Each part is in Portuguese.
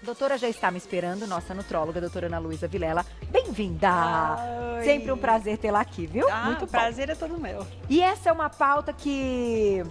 Doutora já está me esperando, nossa nutróloga, doutora Ana Luísa Vilela. Bem-vinda! Oi. Sempre um prazer tê-la aqui, viu? Muito bom. Prazer é todo meu. E essa é uma pauta que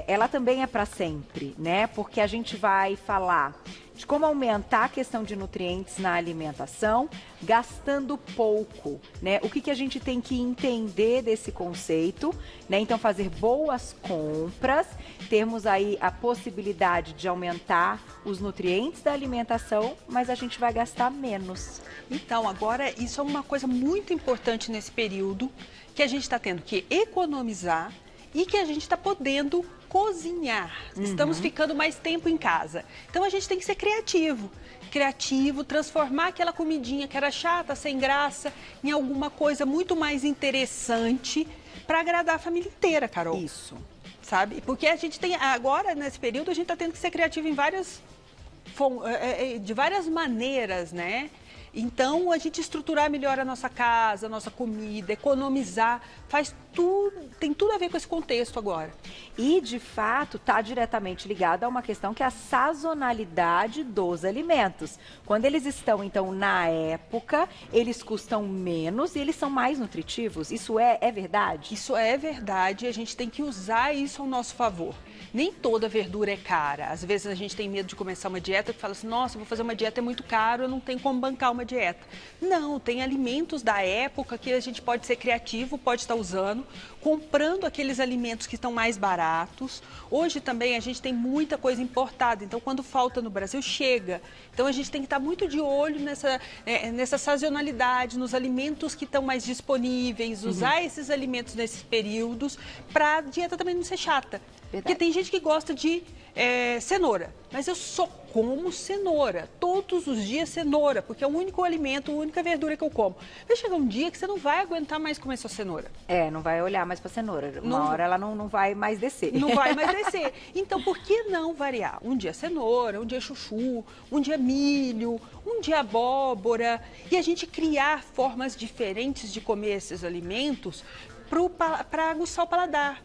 ela também é para sempre, né? Porque a gente vai falar de como aumentar a questão de nutrientes na alimentação, gastando pouco, né? O que a gente tem que entender desse conceito, né? Então, fazer boas compras, termos aí a possibilidade de aumentar os nutrientes da alimentação, mas a gente vai gastar menos. Então, agora, isso é uma coisa muito importante nesse período, que a gente está tendo que economizar e que a gente está podendo cozinhar. Estamos ficando mais tempo em casa. Então, a gente tem que ser criativo. Criativo, transformar aquela comidinha que era chata, sem graça, em alguma coisa muito mais interessante para agradar a família inteira, Carol. Isso. Sabe? Porque a gente tem, agora, nesse período, a gente está tendo que ser criativo em de várias maneiras, né? Então, a gente estruturar melhor a nossa casa, a nossa comida, economizar, faz tudo, tem tudo a ver com esse contexto agora. E, de fato, está diretamente ligado a uma questão que é a sazonalidade dos alimentos. Quando eles estão, então, na época, eles custam menos e eles são mais nutritivos. Isso é verdade? Isso é verdade, a gente tem que usar isso ao nosso favor. Nem toda verdura é cara. Às vezes a gente tem medo de começar uma dieta que fala assim, nossa, vou fazer uma dieta, é muito caro, eu não tenho como bancar uma dieta. Não, tem alimentos da época que a gente pode ser criativo, pode estar usando, comprando aqueles alimentos que estão mais baratos. Hoje também a gente tem muita coisa importada, então quando falta no Brasil, chega. Então a gente tem que estar muito de olho nessa sazonalidade, nos alimentos que estão mais disponíveis, usar esses alimentos nesses períodos, para a dieta também não ser chata. Verdade. Porque tem gente que gosta de cenoura, mas eu só como cenoura, todos os dias cenoura, porque é o único alimento, a única verdura que eu como. Vai chegar um dia que você não vai aguentar mais comer sua cenoura. Não vai olhar mais para cenoura. Uma hora ela não vai mais descer. Não vai mais descer. Então, por que não variar? Um dia cenoura, um dia chuchu, um dia milho, um dia abóbora. E a gente criar formas diferentes de comer esses alimentos para aguçar o paladar.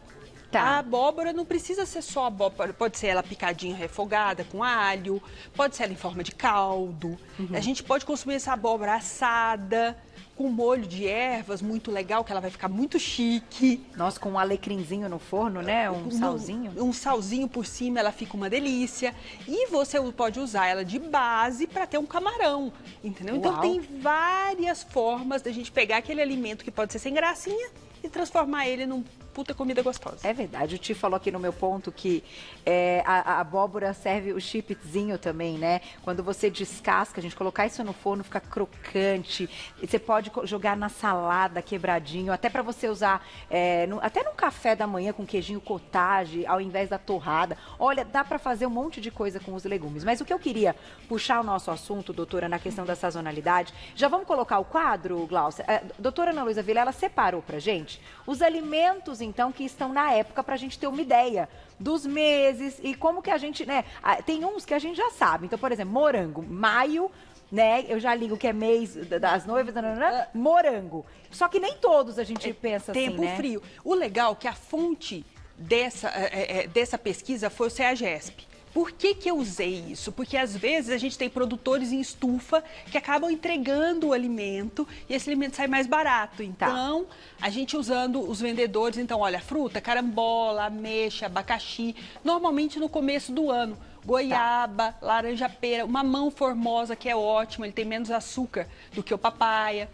Tá. A abóbora não precisa ser só abóbora, pode ser ela picadinha, refogada, com alho, pode ser ela em forma de caldo. A gente pode consumir essa abóbora assada, com molho de ervas, muito legal, que ela vai ficar muito chique. Nossa, com um alecrinzinho no forno, né? Um salzinho. Um salzinho por cima, ela fica uma delícia. E você pode usar ela de base para ter um camarão, entendeu? Uau. Então tem várias formas da gente pegar aquele alimento que pode ser sem gracinha e transformar ele num puta comida gostosa. É verdade, o Ti falou aqui no meu ponto que a abóbora serve o chipzinho também, né? Quando você descasca, a gente colocar isso no forno, fica crocante. E você pode jogar na salada quebradinho, até para você usar, até num café da manhã com queijinho cottage, ao invés da torrada. Olha, dá para fazer um monte de coisa com os legumes. Mas o que eu queria puxar o nosso assunto, doutora, na questão da sazonalidade, já vamos colocar o quadro, Glaucia? Doutora Ana Luísa Vilela separou pra gente os alimentos, então, que estão na época para a gente ter uma ideia dos meses e como que a gente, né? Tem uns que a gente já sabe. Então, por exemplo, morango, maio, né? Eu já ligo que é mês das noivas, morango. Só que nem todos a gente pensa assim, né? Tempo frio. O legal é que a fonte dessa pesquisa foi o CEAGESP. Por que eu usei isso? Porque às vezes a gente tem produtores em estufa que acabam entregando o alimento e esse alimento sai mais barato. Então, a gente usando os vendedores, então, olha, fruta, carambola, ameixa, abacaxi, normalmente no começo do ano. Goiaba, laranja pera, mamão formosa, que é ótimo, ele tem menos açúcar do que o papaya,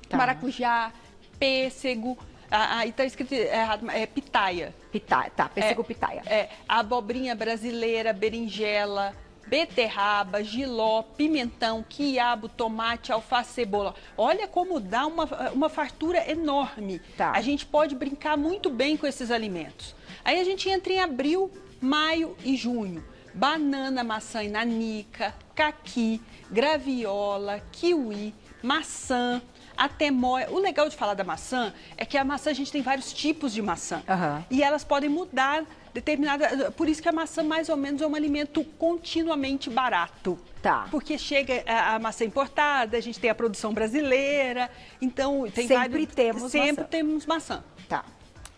maracujá, pêssego. Aí está escrito errado, pitaia. Pitaia, tá, pêssego pitaia. Abobrinha brasileira, berinjela, beterraba, jiló, pimentão, quiabo, tomate, alface, cebola. Olha como dá uma fartura enorme. Tá. A gente pode brincar muito bem com esses alimentos. Aí a gente entra em abril, maio e junho. Banana, maçã e nanica, caqui, graviola, kiwi, maçã, atemoia. O legal de falar da maçã é que a maçã, a gente tem vários tipos de maçã. E elas podem mudar determinada... Por isso que a maçã, mais ou menos, é um alimento continuamente barato. Tá. Porque chega a maçã importada, a gente tem a produção brasileira, então tem Sempre temos maçã. Tá.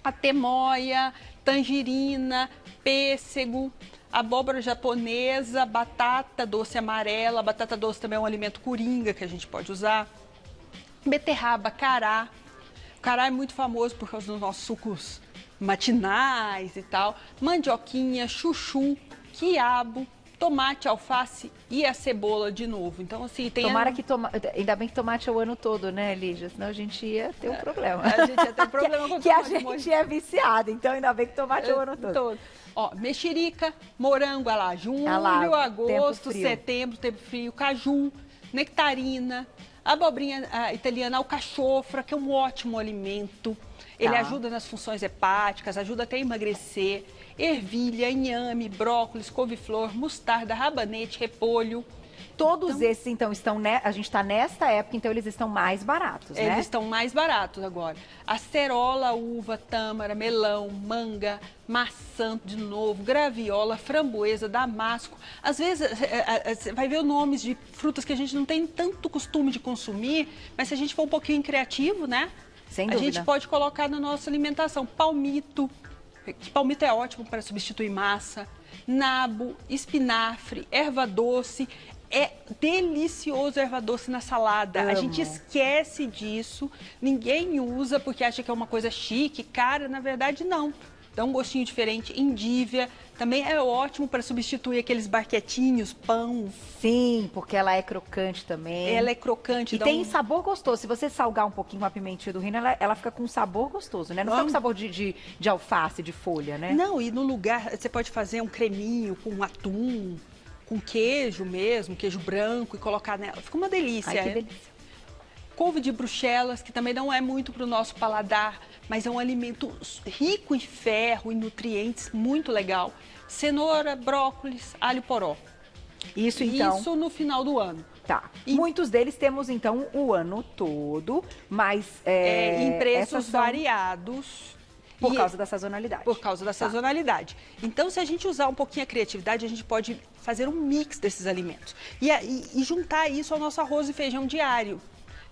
Atemoia, tangerina, pêssego, abóbora japonesa, batata doce amarela. A batata doce também é um alimento coringa que a gente pode usar. Beterraba, cará. O cará é muito famoso por causa dos nossos sucos matinais e tal. Mandioquinha, chuchu, quiabo, tomate, alface e a cebola de novo. Então, assim, tem... Ainda bem que tomate é o ano todo, né, Lígia? Senão a gente ia ter um problema. A gente ia ter um problema com que a gente é viciado, então ainda bem que tomate é o ano todo. Ó, mexerica, morango, junho, agosto, setembro, tempo frio, caju, nectarina, abobrinha italiana, alcachofra, que é um ótimo alimento. Ele ajuda nas funções hepáticas, ajuda até a emagrecer. Ervilha, inhame, brócolis, couve-flor, mostarda, rabanete, repolho. Todos esses, então, a gente está nesta época, então eles estão mais baratos, né? Eles estão mais baratos agora. Acerola, uva, tâmara, melão, manga, maçã, de novo, graviola, framboesa, damasco. Às vezes, você vai ver nomes de frutas que a gente não tem tanto costume de consumir, mas se a gente for um pouquinho criativo, né? Sem dúvida. A gente pode colocar na nossa alimentação. Palmito, que palmito é ótimo para substituir massa. Nabo, espinafre, erva doce. É delicioso erva doce na salada. Amo. A gente esquece disso, ninguém usa porque acha que é uma coisa chique, cara, na verdade não. Dá um gostinho diferente. Endívia também é ótimo para substituir aqueles barquetinhos, pão. Sim, porque ela é crocante também. Ela é crocante. E tem sabor gostoso. Se você salgar um pouquinho a pimentinha do reino, ela fica com um sabor gostoso, né? Não fica com sabor de alface, de folha, né? Não, e no lugar, você pode fazer um creminho com atum, com queijo mesmo, queijo branco e colocar nela. Fica uma delícia. Ai, que delícia. Couve de Bruxelas, que também não é muito para o nosso paladar, mas é um alimento rico em ferro e nutrientes, muito legal. Cenoura, brócolis, alho poró. Isso, então. Isso no final do ano. Tá. Muitos deles temos, então, o ano todo, mas... em preços variados. Por causa da sazonalidade. Por causa da sazonalidade. Então, se a gente usar um pouquinho a criatividade, a gente pode fazer um mix desses alimentos. E juntar isso ao nosso arroz e feijão diário.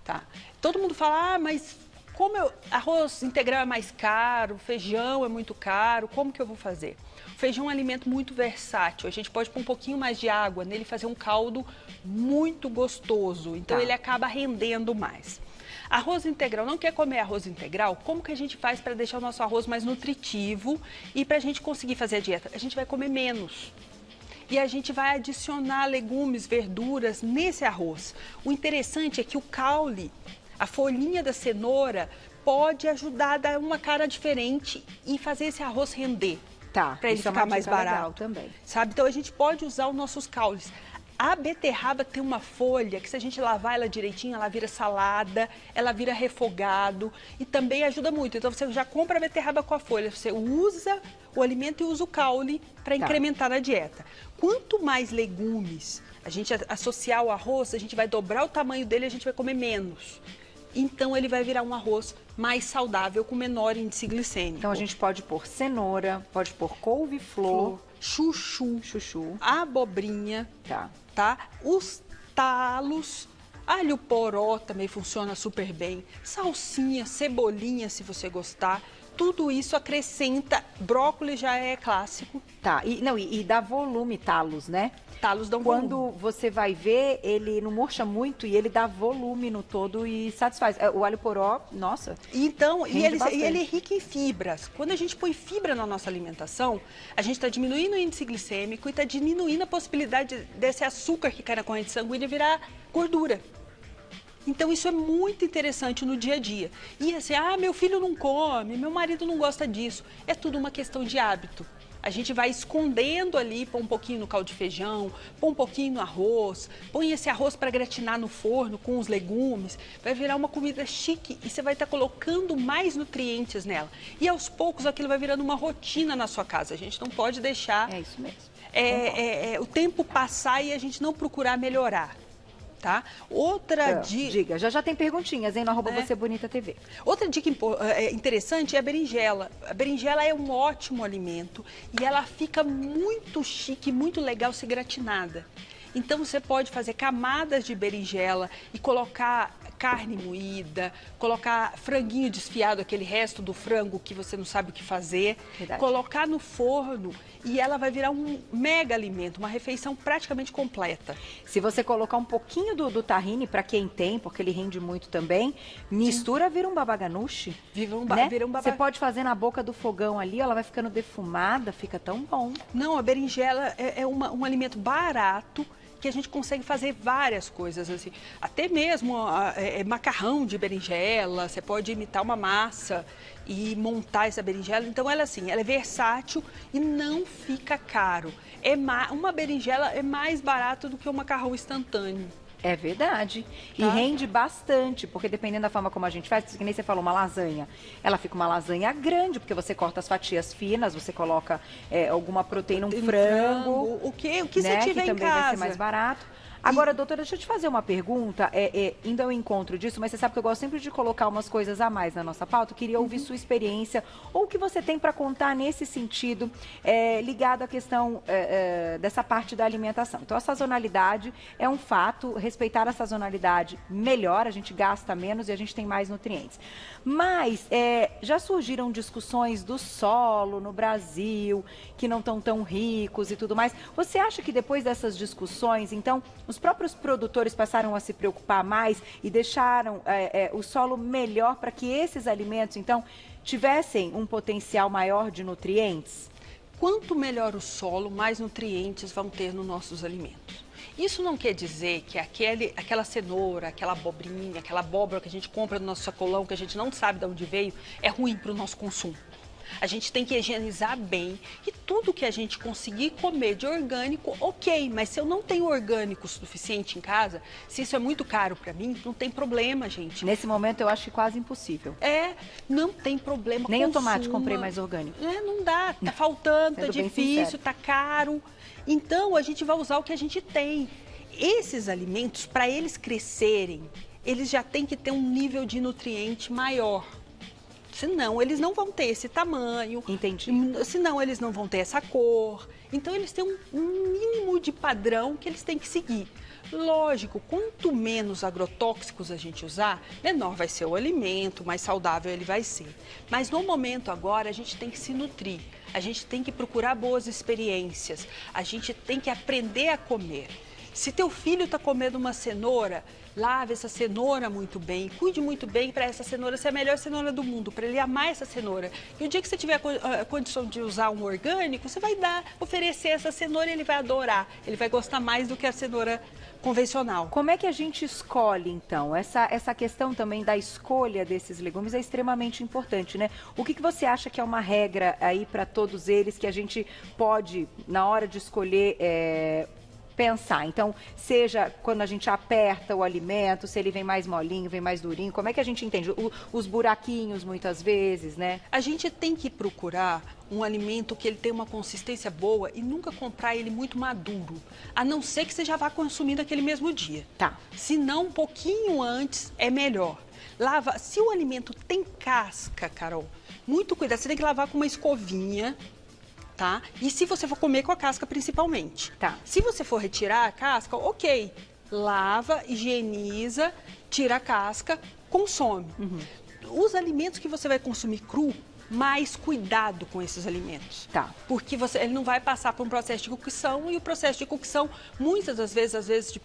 Tá? Todo mundo fala, mas como arroz integral é mais caro, feijão é muito caro, como que eu vou fazer? O feijão é um alimento muito versátil, a gente pode pôr um pouquinho mais de água nele e fazer um caldo muito gostoso, então ele acaba rendendo mais. Arroz integral, não quer comer arroz integral? Como que a gente faz para deixar o nosso arroz mais nutritivo e para a gente conseguir fazer a dieta? A gente vai comer menos. E a gente vai adicionar legumes, verduras nesse arroz. O interessante é que o caule, a folhinha da cenoura, pode ajudar a dar uma cara diferente e fazer esse arroz render. Tá, para ele ficar mais barato. Legal também. Sabe? Então a gente pode usar os nossos caules. A beterraba tem uma folha que, se a gente lavar ela direitinho, ela vira salada, ela vira refogado e também ajuda muito. Então você já compra a beterraba com a folha, você usa o alimento e usa o caule para incrementar na dieta. Quanto mais legumes a gente associar ao arroz, a gente vai dobrar o tamanho dele e a gente vai comer menos. Então ele vai virar um arroz mais saudável, com menor índice glicêmico. Então a gente pode pôr cenoura, pode pôr couve-flor, chuchu, abobrinha, tá? Os talos, alho poró também funciona super bem, salsinha, cebolinha, se você gostar. Tudo isso acrescenta, brócolis já é clássico. Tá, e dá volume talos, né? Talos dão volume. Quando você vai ver, ele não murcha muito e ele dá volume no todo e satisfaz. O alho poró, nossa. Então, e ele é rico em fibras. Quando a gente põe fibra na nossa alimentação, a gente está diminuindo o índice glicêmico e está diminuindo a possibilidade desse açúcar que cai na corrente sanguínea virar gordura. Então, isso é muito interessante no dia a dia. E assim, meu filho não come, meu marido não gosta disso. É tudo uma questão de hábito. A gente vai escondendo ali, põe um pouquinho no caldo de feijão, põe um pouquinho no arroz, põe esse arroz para gratinar no forno com os legumes. Vai virar uma comida chique e você vai estar colocando mais nutrientes nela. E aos poucos aquilo vai virando uma rotina na sua casa. A gente não pode deixar isso mesmo. O tempo passar e a gente não procurar melhorar. Tá? Outra dica... Diga, já tem perguntinhas, hein, no @VocêBonitaTV. Outra dica interessante é a berinjela. A berinjela é um ótimo alimento e ela fica muito chique, muito legal se gratinada. Então você pode fazer camadas de berinjela e colocar carne moída, colocar franguinho desfiado, aquele resto do frango que você não sabe o que fazer, Verdade. colocar no forno e ela vai virar um mega alimento, uma refeição praticamente completa. Se você colocar um pouquinho do tahine, para quem tem, porque ele rende muito também, mistura, vira um baba ganoush. Vira um baba. Você pode fazer na boca do fogão ali, ela vai ficando defumada, fica tão bom. Não, a berinjela é um alimento barato, que a gente consegue fazer várias coisas, assim. Até mesmo macarrão de berinjela, você pode imitar uma massa e montar essa berinjela. Então, ela assim, ela é versátil e não fica caro. Uma berinjela é mais barato do que um macarrão instantâneo. É verdade. E Tá. rende bastante, porque dependendo da forma como a gente faz, que nem você falou, uma lasanha. Ela fica uma lasanha grande, porque você corta as fatias finas, você coloca alguma proteína, um frango. O que né, você tiver que em também vai ser casa. mais barato. Agora, doutora, deixa eu te fazer uma pergunta, ainda ao encontro disso, mas você sabe que eu gosto sempre de colocar umas coisas a mais na nossa pauta. Eu queria ouvir sua experiência, ou o que você tem para contar nesse sentido, ligado à questão dessa parte da alimentação. Então, a sazonalidade é um fato, respeitar a sazonalidade melhora, a gente gasta menos e a gente tem mais nutrientes. Mas já surgiram discussões do solo no Brasil, que não estão tão ricos e tudo mais. Você acha que depois dessas discussões, então, os próprios produtores passaram a se preocupar mais e deixaram o solo melhor para que esses alimentos, então, tivessem um potencial maior de nutrientes? Quanto melhor o solo, mais nutrientes vão ter nos nossos alimentos. Isso não quer dizer que aquela cenoura, aquela abobrinha, aquela abóbora que a gente compra no nosso sacolão, que a gente não sabe de onde veio, é ruim para o nosso consumo. A gente tem que higienizar bem e tudo que a gente conseguir comer de orgânico, ok. Mas se eu não tenho orgânico suficiente em casa, se isso é muito caro para mim, não tem problema, gente. Nesse momento eu acho que quase impossível. Não tem problema. Nem o consuma. tomate comprei mais orgânico. Não dá, tá faltando, tá Sendo bem difícil, sincero. tá caro. Então a gente vai usar o que a gente tem. Esses alimentos, para eles crescerem, eles já têm que ter um nível de nutriente maior. Senão, eles não vão ter esse tamanho. Entendi. Senão, eles não vão ter essa cor. Então, eles têm um mínimo de padrão que eles têm que seguir. Lógico, quanto menos agrotóxicos a gente usar, menor vai ser o alimento, mais saudável ele vai ser. Mas no momento agora, a gente tem que se nutrir. A gente tem que procurar boas experiências. A gente tem que aprender a comer. Se teu filho está comendo uma cenoura, lave essa cenoura muito bem, cuide muito bem para essa cenoura ser a melhor cenoura do mundo, para ele amar essa cenoura. E o dia que você tiver a condição de usar um orgânico, você vai oferecer essa cenoura e ele vai adorar. Ele vai gostar mais do que a cenoura convencional. Como é que a gente escolhe, então? Essa questão também da escolha desses legumes é extremamente importante, né? O que você acha que é uma regra aí para todos eles que a gente pode, na hora de escolher, pensar? Então, seja quando a gente aperta o alimento, se ele vem mais molinho, vem mais durinho, como é que a gente entende? Os buraquinhos, muitas vezes, né? A gente tem que procurar um alimento que ele tenha uma consistência boa e nunca comprar ele muito maduro, a não ser que você já vá consumir naquele mesmo dia. Tá. Se não, um pouquinho antes é melhor. Se o alimento tem casca, Carol, muito cuidado, você tem que lavar com uma escovinha. Tá? E se você for comer com a casca principalmente. Tá. Se você for retirar a casca, ok. Lava, higieniza, tira a casca, consome. Os alimentos que você vai consumir cru, mais cuidado com esses alimentos. Tá. Porque ele não vai passar por um processo de cocção e o processo de cocção, muitas das vezes,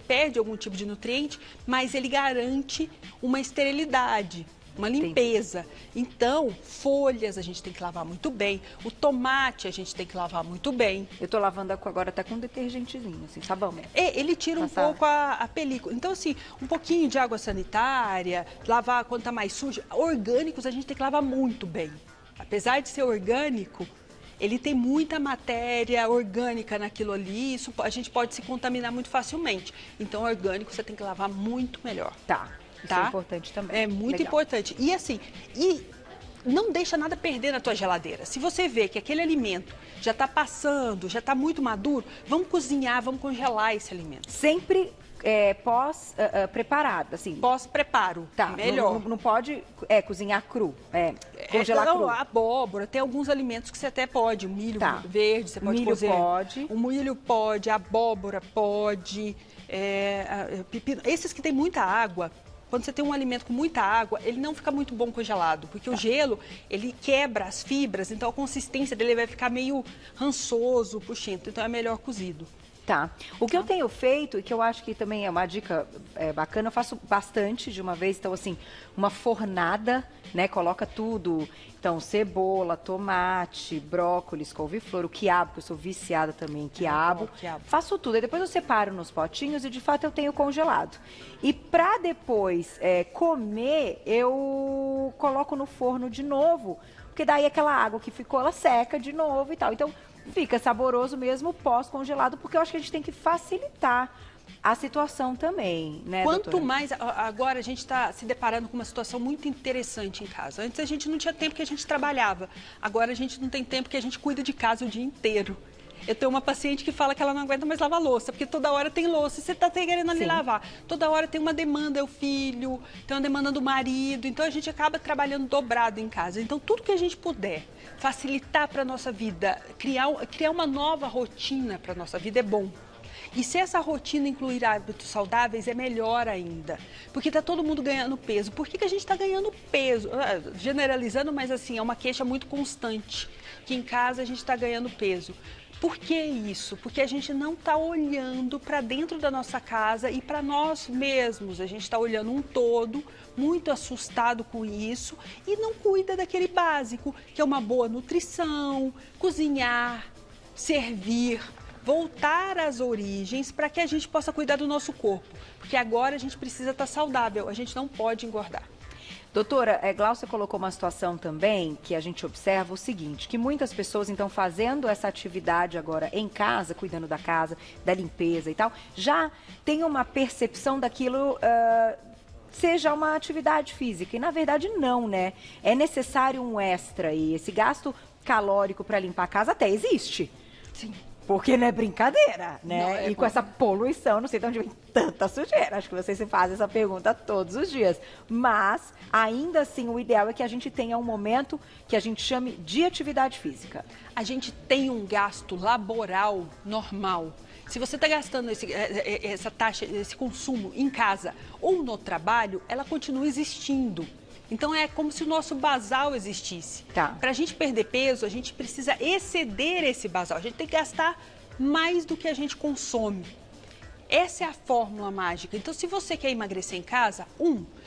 perde algum tipo de nutriente, mas ele garante uma esterilidade. Uma limpeza. Então, folhas a gente tem que lavar muito bem. O tomate a gente tem que lavar muito bem. Eu tô lavando agora até com um detergentezinho, assim, sabão. Ele tira um pouco a película. Então, assim, um pouquinho de água sanitária, lavar quando tá mais sujo. Orgânicos a gente tem que lavar muito bem. Apesar de ser orgânico, ele tem muita matéria orgânica naquilo ali. Isso, a gente pode se contaminar muito facilmente. Então, orgânico você tem que lavar muito melhor. Tá. Isso é importante também. É muito importante. E assim, não deixa nada perder na tua geladeira. Se você vê que aquele alimento já está passando, já está muito maduro, vamos cozinhar, vamos congelar esse alimento. Sempre pós-preparado, assim. Pós-preparo, tá, melhor. Não pode cozinhar cru, congelar cru. A abóbora, tem alguns alimentos que você até pode. O milho verde, você pode milho cozer. Pode. O milho pode, a abóbora pode, pepino. Esses que tem muita água, quando você tem um alimento com muita água, ele não fica muito bom congelado, porque o gelo, ele quebra as fibras, então a consistência dele vai ficar meio rançoso, puxento, então é melhor cozido. Tá. O que eu tenho feito, e que eu acho que também é uma dica bacana, eu faço bastante de uma vez, então assim, uma fornada, né, coloca tudo, então cebola, tomate, brócolis, couve-flor, o quiabo, que eu sou viciada também em quiabo, faço tudo, e depois eu separo nos potinhos e de fato eu tenho congelado. E pra depois comer, eu coloco no forno de novo, porque daí aquela água que ficou, ela seca de novo e tal, então fica saboroso mesmo pós-congelado, porque eu acho que a gente tem que facilitar a situação também, né, Quanto doutora? mais, agora a gente está se deparando com uma situação muito interessante em casa. Antes a gente não tinha tempo que a gente trabalhava, agora a gente não tem tempo que a gente cuida de casa o dia inteiro. Eu tenho uma paciente que fala que ela não aguenta mais lavar louça, porque toda hora tem louça e você está querendo ali lavar. Toda hora tem uma demanda, é o filho, tem uma demanda do marido, então a gente acaba trabalhando dobrado em casa. Então tudo que a gente puder facilitar para a nossa vida, criar uma nova rotina para a nossa vida é bom. E se essa rotina incluir hábitos saudáveis, é melhor ainda. Porque está todo mundo ganhando peso. Por que a gente está ganhando peso? Generalizando, mas assim, é uma queixa muito constante. Que em casa a gente está ganhando peso. Por que isso? Porque a gente não está olhando para dentro da nossa casa e para nós mesmos. A gente está olhando um todo, muito assustado com isso e não cuida daquele básico, que é uma boa nutrição, cozinhar, servir, voltar às origens para que a gente possa cuidar do nosso corpo. Porque agora a gente precisa estar saudável, a gente não pode engordar. Doutora, Glaucia colocou uma situação também que a gente observa o seguinte, que muitas pessoas, então, fazendo essa atividade agora em casa, cuidando da casa, da limpeza e tal, já tem uma percepção daquilo seja uma atividade física. E, na verdade, não, né? É necessário um extra e esse gasto calórico para limpar a casa até existe. Sim. Porque não é brincadeira, né? Não, e com essa poluição, não sei de onde vem tanta sujeira. Acho que vocês se fazem essa pergunta todos os dias. Mas, ainda assim, o ideal é que a gente tenha um momento que a gente chame de atividade física. A gente tem um gasto laboral normal. Se você está gastando essa taxa, esse consumo em casa ou no trabalho, ela continua existindo. Então, é como se o nosso basal existisse. Tá. Para a gente perder peso, a gente precisa exceder esse basal. A gente tem que gastar mais do que a gente consome. Essa é a fórmula mágica. Então, se você quer emagrecer em casa,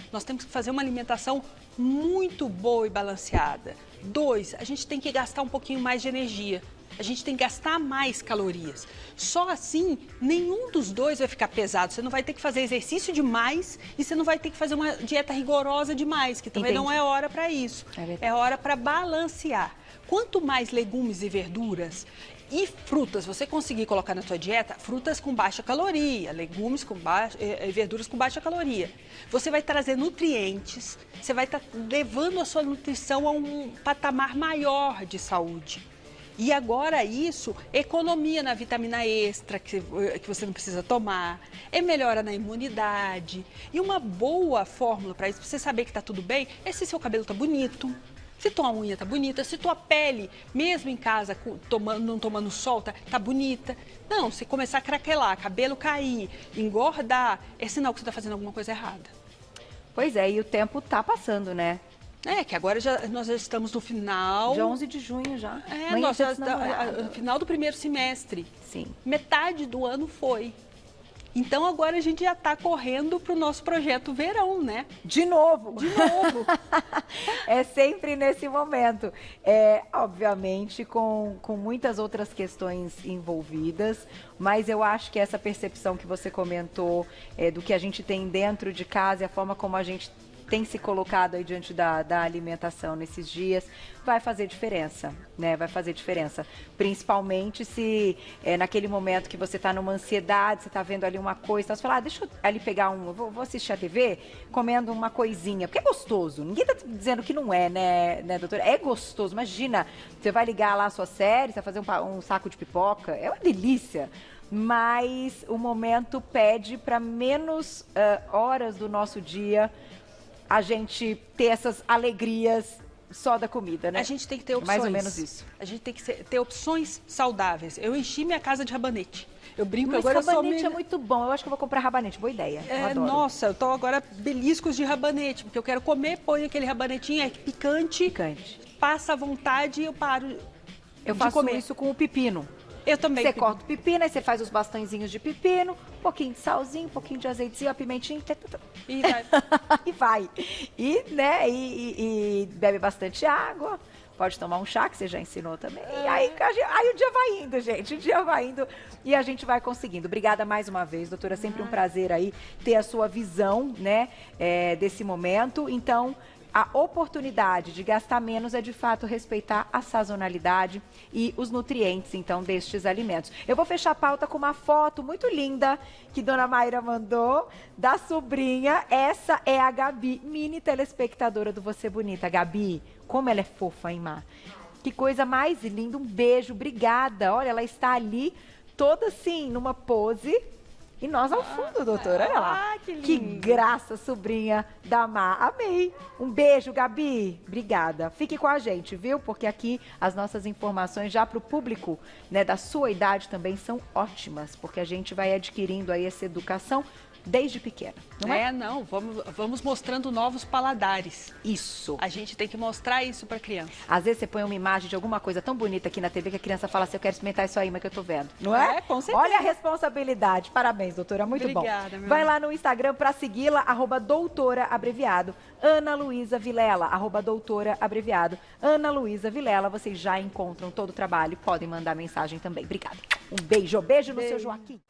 nós temos que fazer uma alimentação muito boa e balanceada. 2, a gente tem que gastar um pouquinho mais de energia. A gente tem que gastar mais calorias. Só assim, nenhum dos dois vai ficar pesado. Você não vai ter que fazer exercício demais e você não vai ter que fazer uma dieta rigorosa demais, que também não é hora para isso. É hora para balancear. Quanto mais legumes e verduras e frutas você conseguir colocar na sua dieta, frutas com baixa caloria, legumes com verduras com baixa caloria, você vai trazer nutrientes, você vai estar levando a sua nutrição a um patamar maior de saúde. E agora isso, economia na vitamina extra que você não precisa tomar, melhora na imunidade. E uma boa fórmula para isso, para você saber que está tudo bem, é se seu cabelo está bonito, se tua unha está bonita, se tua pele, mesmo em casa, não tomando sol, tá bonita. Não, se começar a craquelar, cabelo cair, engordar, é sinal que você está fazendo alguma coisa errada. Pois é, e o tempo tá passando, né? Que agora nós já estamos no final... Dia 11 de junho já. Nós já no final do primeiro semestre. Sim. Metade do ano foi. Então agora a gente já está correndo para o nosso projeto verão, né? De novo. De novo. É sempre nesse momento. Obviamente, com muitas outras questões envolvidas, mas eu acho que essa percepção que você comentou do que a gente tem dentro de casa e a forma como a gente tem se colocado aí diante da alimentação nesses dias, vai fazer diferença, né? Vai fazer diferença. Principalmente se naquele momento que você está numa ansiedade, você está vendo ali uma coisa, você fala, deixa eu ali pegar eu vou assistir a TV comendo uma coisinha, porque é gostoso. Ninguém está dizendo que não é, né, doutora? É gostoso. Imagina, você vai ligar lá a sua série, você vai fazer um saco de pipoca, é uma delícia. Mas o momento pede para menos horas do nosso dia a gente ter essas alegrias só da comida, né? A gente tem que ter opções. Mais ou menos isso. A gente tem que ter opções saudáveis. Eu enchi minha casa de rabanete. Eu brinco, Mas agora eu sou rabanete é muito bom. Eu acho que eu vou comprar rabanete. Boa ideia. Eu adoro. Nossa, eu tô agora beliscos de rabanete, porque eu quero comer, põe aquele rabanetinho, é picante, Picante. passa à vontade e eu paro Eu de faço comer. isso com o pepino. Eu também. Você corta o pepino, aí você faz os bastõezinhos de pepino, um pouquinho de salzinho, um pouquinho de azeitezinho, a pimentinha. E vai. E vai. E, né, e bebe bastante água. Pode tomar um chá, que você já ensinou também. E aí o dia vai indo, gente. O dia vai indo e a gente vai conseguindo. Obrigada mais uma vez, doutora. Sempre um prazer aí ter a sua visão, né, desse momento. Então, a oportunidade de gastar menos é, de fato, respeitar a sazonalidade e os nutrientes, então, destes alimentos. Eu vou fechar a pauta com uma foto muito linda que Dona Mayra mandou da sobrinha. Essa é a Gabi, mini telespectadora do Você Bonita. Gabi, como ela é fofa, hein, Má? Que coisa mais linda. Um beijo, obrigada. Olha, ela está ali toda assim, numa pose. E nós ao fundo, doutora, olha lá. Que graça, sobrinha da Má. Amei. Um beijo, Gabi. Obrigada. Fique com a gente, viu? Porque aqui as nossas informações já para o público, né, da sua idade também são ótimas, porque a gente vai adquirindo aí essa educação desde pequena, não é? Não, vamos mostrando novos paladares. Isso. A gente tem que mostrar isso para criança. Às vezes você põe uma imagem de alguma coisa tão bonita aqui na TV que a criança fala assim, eu quero experimentar isso aí, mas que eu tô vendo. Não é? Com certeza. Olha a responsabilidade. Parabéns, doutora. Muito Obrigada, bom. Vai lá no Instagram para segui-la, @doutora abreviado. Ana Luísa Vilela, @doutora abreviado. Ana Luísa Vilela, vocês já encontram todo o trabalho. Podem mandar mensagem também. Obrigada. Um beijo. Beijo no seu Joaquim.